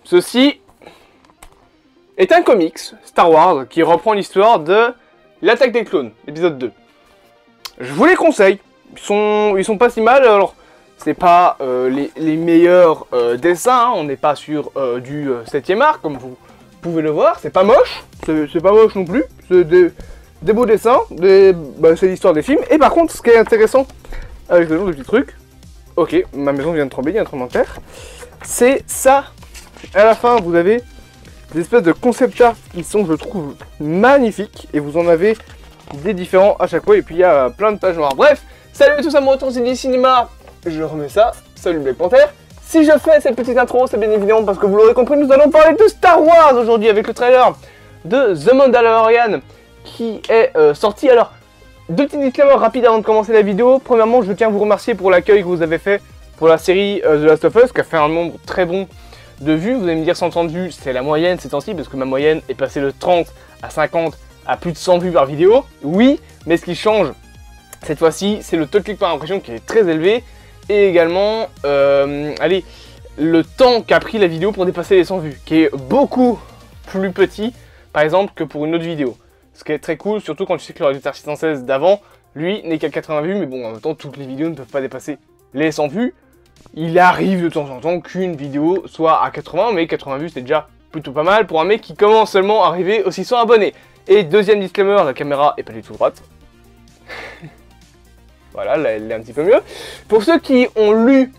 Ceci est un comics Star Wars qui reprend l'histoire de l'Attaque des clones, épisode 2. Je vous les conseille, ils sont pas si mal. Alors c'est pas les meilleurs dessins, hein. On n'est pas sur du 7e art comme vous pouvez le voir, c'est pas moche, c'est pas moche non plus, c'est des beaux dessins, c'est l'histoire des films. Et par contre, ce qui est intéressant avec ce genre de petits trucs, ok, ma maison vient de trembler, il y a un tremblement de terre, c'est ça. À la fin, vous avez des espèces de concept art qui sont, je trouve, magnifiques, et vous en avez des différents à chaque fois, et puis il y a plein de pages noires. Bref, salut à tous, amoureux de Tanzini Cinéma, je remets ça, salut Black Panther. Si je fais cette petite intro, c'est bien évidemment parce que vous l'aurez compris, nous allons parler de Star Wars aujourd'hui avec le trailer de The Mandalorian qui est sorti. Alors, deux petits disclaimers rapides avant de commencer la vidéo. Premièrement, je tiens à vous remercier pour l'accueil que vous avez fait pour la série The Last of Us, qui a fait un nombre très bon de vues. Vous allez me dire 130 vues, c'est la moyenne ces temps-ci, parce que ma moyenne est passée de 30 à 50 à plus de 100 vues par vidéo. Oui, mais ce qui change cette fois-ci, c'est le taux de clic par impression qui est très élevé. Et également, allez, le temps qu'a pris la vidéo pour dépasser les 100 vues, qui est beaucoup plus petit, par exemple, que pour une autre vidéo. Ce qui est très cool, surtout quand tu sais que le réalisateur 616 d'avant, lui, n'est qu'à 80 vues, mais bon, en même temps, toutes les vidéos ne peuvent pas dépasser les 100 vues. Il arrive de temps en temps qu'une vidéo soit à 80, mais 80 vues, c'est déjà plutôt pas mal pour un mec qui commence seulement à arriver aux 600 abonnés. Et deuxième disclaimer, la caméra est pas du tout droite. Voilà, là, elle est un petit peu mieux. Pour ceux qui ont lu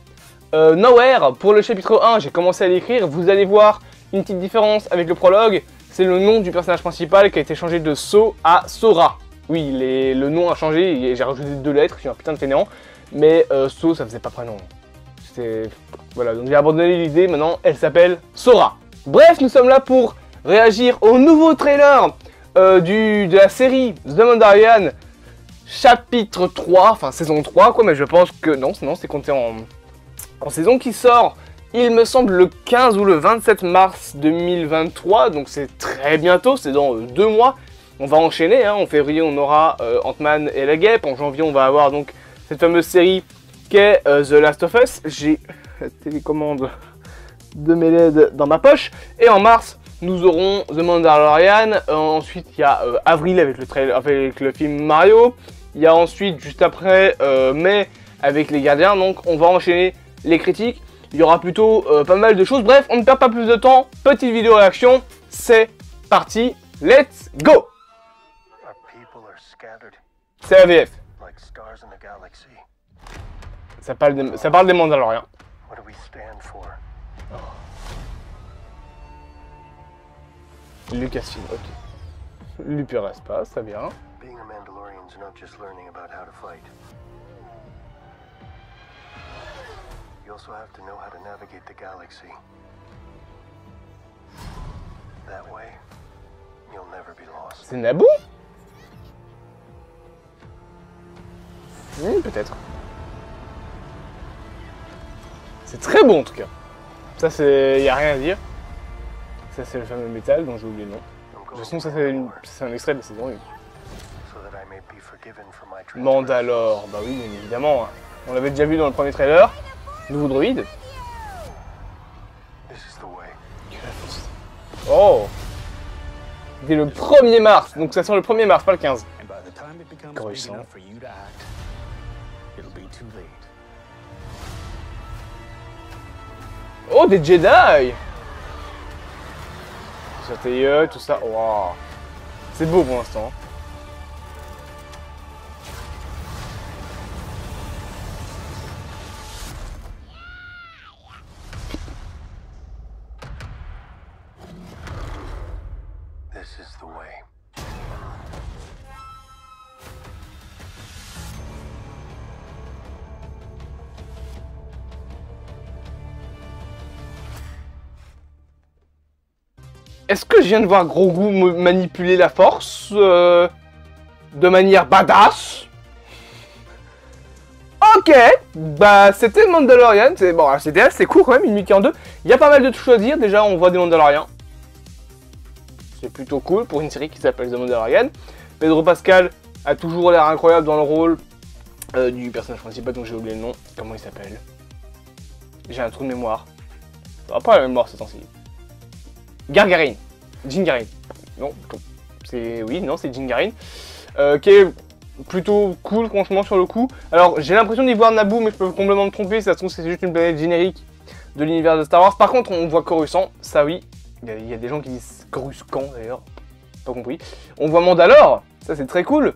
Nowhere, pour le chapitre 1, j'ai commencé à l'écrire. Vous allez voir une petite différence avec le prologue. C'est le nom du personnage principal qui a été changé de So à Sora. Oui, le nom a changé, j'ai rajouté 2 lettres, je suis un putain de fainéant. Mais So, ça faisait pas prénom. Voilà, donc j'ai abandonné l'idée, maintenant elle s'appelle Sora. Bref, nous sommes là pour réagir au nouveau trailer de la série The Mandalorian. Chapitre 3, enfin saison 3 quoi, mais je pense que non, c'est compté en saison qui sort, il me semble le 15 ou le 27 mars 2023, donc c'est très bientôt, c'est dans 2 mois. On va enchaîner, hein. En février on aura Ant-Man et la Guêpe, en janvier on va avoir donc cette fameuse série qu'est The Last of Us. J'ai la télécommande de mes LED dans ma poche, et en mars nous aurons The Mandalorian. Ensuite il y a avril avec le trailer, avec le film Mario. Il y a ensuite juste après mai avec les Gardiens. Donc on va enchaîner les critiques. Il y aura plutôt pas mal de choses. Bref, on ne perd pas plus de temps. Petite vidéo réaction. C'est parti. Let's go. C'est la VF. Ça parle des Mandaloriens. Lucasfilm, ok. Lupin Espace, très bien. Being a Mandalorian's not just learning about how to fight. You also have to know how to navigate the galaxy. That way, you'll never be lost. C'est Naboo? Peut-être. C'est très bon en tout cas. Ça c'est... y a rien à dire. Ça c'est le fameux métal dont j'ai oublié le nom. De toute façon ça c'est un extrait de la saison 1. Mandalore, bah oui bien évidemment. Hein. On l'avait déjà vu dans le premier trailer. Nouveau droïde. Oh. Dès le 1er mars, donc ça sort le 1er mars, pas le 15. Coruscant. Oh des Jedi. Tout ça, waouh. C'est beau pour l'instant. This is the way. Est-ce que je viens de voir Grogu manipuler la force de manière badass? Ok, bah c'était Mandalorian, bon, c'était assez court quand même, 1 minute 42. Il y a pas mal de choses à dire, déjà on voit des Mandaloriens. C'est plutôt cool pour une série qui s'appelle The Mandalorian. Pedro Pascal a toujours l'air incroyable dans le rôle du personnage principal dont j'ai oublié le nom. Comment il s'appelle? J'ai un trou de mémoire. Ça va pas la mémoire ces temps-ci. Gargarin. Jingarin. Non, c'est... Oui, non, c'est Jingarin. Qui est plutôt cool, franchement, sur le coup. Alors, j'ai l'impression d'y voir Naboo, mais je peux complètement me tromper. Ça se trouve, c'est juste une planète générique de l'univers de Star Wars. Par contre, on voit Coruscant, ça oui. Il y a des gens qui disent Coruscant, d'ailleurs. Pas compris. On voit Mandalore, ça c'est très cool.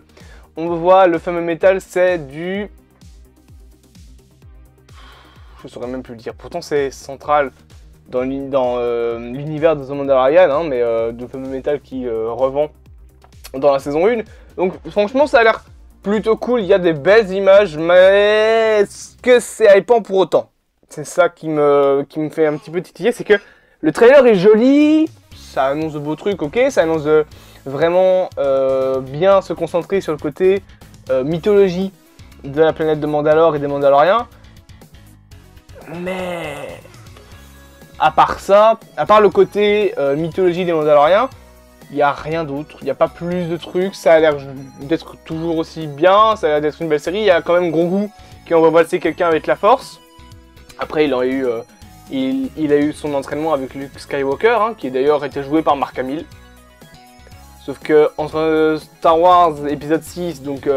On voit le fameux métal, c'est du... Je saurais même plus le dire. Pourtant, c'est central dans l'univers de The Mandalorian, hein, mais de fameux métal qui revend dans la saison 1. Donc, franchement, ça a l'air plutôt cool. Il y a des belles images, mais est-ce que c'est hypant pour autant? C'est ça qui me fait un petit peu titiller, c'est que le trailer est joli, ça annonce de beaux trucs, ok, ça annonce de vraiment bien se concentrer sur le côté mythologie de la planète de Mandalore et des Mandaloriens. Mais à part ça, à part le côté mythologie des Mandaloriens, il n'y a rien d'autre, il n'y a pas plus de trucs, ça a l'air d'être toujours aussi bien, ça a l'air d'être une belle série. Il y a quand même Grogu qui envoie valser quelqu'un avec la force. Après il a eu son entraînement avec Luke Skywalker, hein, qui d'ailleurs été joué par Mark Hamill. Sauf que entre Star Wars épisode 6, donc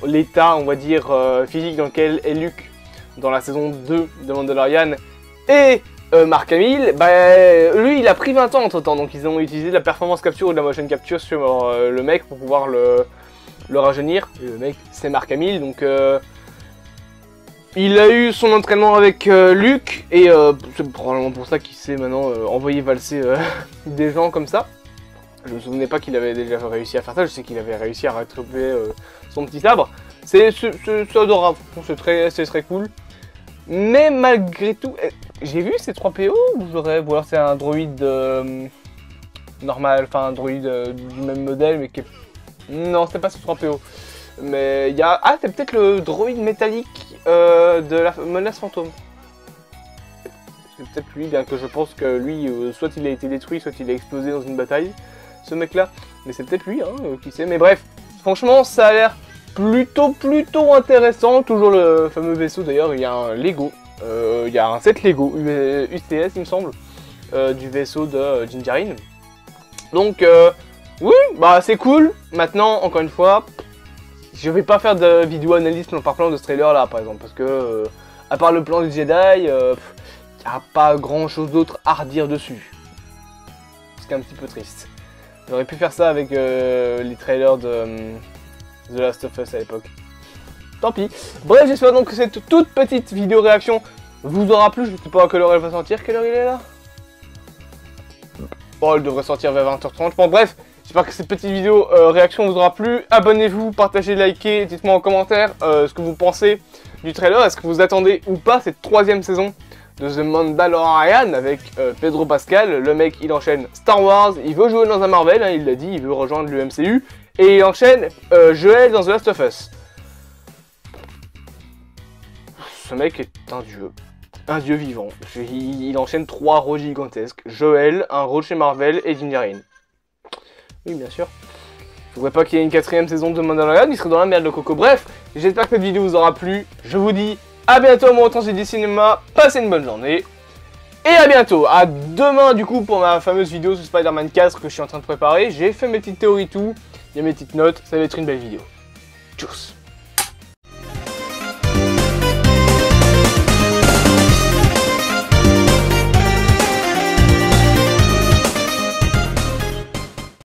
l'état on va dire physique dans lequel est Luke dans la saison 2 de Mandalorian, et Mark Hamill, bah, lui il a pris 20 ans entre temps, donc ils ont utilisé de la performance capture ou de la motion capture sur le mec pour pouvoir le rajeunir. Et le mec c'est Mark Hamill, donc il a eu son entraînement avec Luke, et c'est probablement pour ça qu'il s'est maintenant envoyé valser des gens comme ça. Je me souvenais pas qu'il avait déjà réussi à faire ça, je sais qu'il avait réussi à rattraper son petit sabre. C'est adorable, c'est très cool. Mais malgré tout, j'ai vu ces 3 PO ou alors c'est un droïde normal, enfin un droïde du même modèle mais qui est... Non, c'est pas ce 3 PO. Mais il y a... Ah, c'est peut-être le droïde métallique de la menace fantôme. C'est peut-être lui, bien que je pense que lui, soit il a été détruit, soit il a explosé dans une bataille, ce mec-là. Mais c'est peut-être lui, hein, qui sait. Mais bref, franchement, ça a l'air plutôt intéressant. Toujours le fameux vaisseau, d'ailleurs, il y a un Lego. Il y a un set Lego, UCS, il me semble, du vaisseau de Jinjarin. Donc, oui, bah c'est cool. Maintenant, encore une fois, je vais pas faire de vidéo analyse plan par plan de ce trailer là, par exemple, parce que, à part le plan du Jedi, il n'y a pas grand chose d'autre à redire dessus. Ce qui est un petit peu triste. J'aurais pu faire ça avec les trailers de The Last of Us à l'époque. Tant pis. Bref, j'espère donc que cette toute petite vidéo réaction vous aura plu. Je ne sais pas à quelle heure elle va sortir. Quelle heure il est là? Bon, elle devrait sortir vers 20h30. Bon, bref, j'espère que cette petite vidéo réaction vous aura plu. Abonnez-vous, partagez, likez, dites-moi en commentaire ce que vous pensez du trailer. Est-ce que vous attendez ou pas cette 3e saison de The Mandalorian avec Pedro Pascal? Le mec, il enchaîne Star Wars, il veut jouer dans un Marvel, hein, il l'a dit, il veut rejoindre l'UMCU. Et il enchaîne Joel dans The Last of Us. Ce mec est un dieu vivant. Il enchaîne 3 rôles gigantesques. Joel, un rôle chez Marvel et Jinjarin. Oui, bien sûr. Je voudrais pas qu'il y ait une 4e saison de Mandalorian, il serait dans la merde le coco. Bref, j'espère que cette vidéo vous aura plu. Je vous dis à bientôt, moi autant c'est du cinéma. Passez une bonne journée. Et à bientôt. À demain du coup pour ma fameuse vidéo sur Spider-Man 4 que je suis en train de préparer. J'ai fait mes petites théories tout. Il y a mes petites notes. Ça va être une belle vidéo. Tchuss.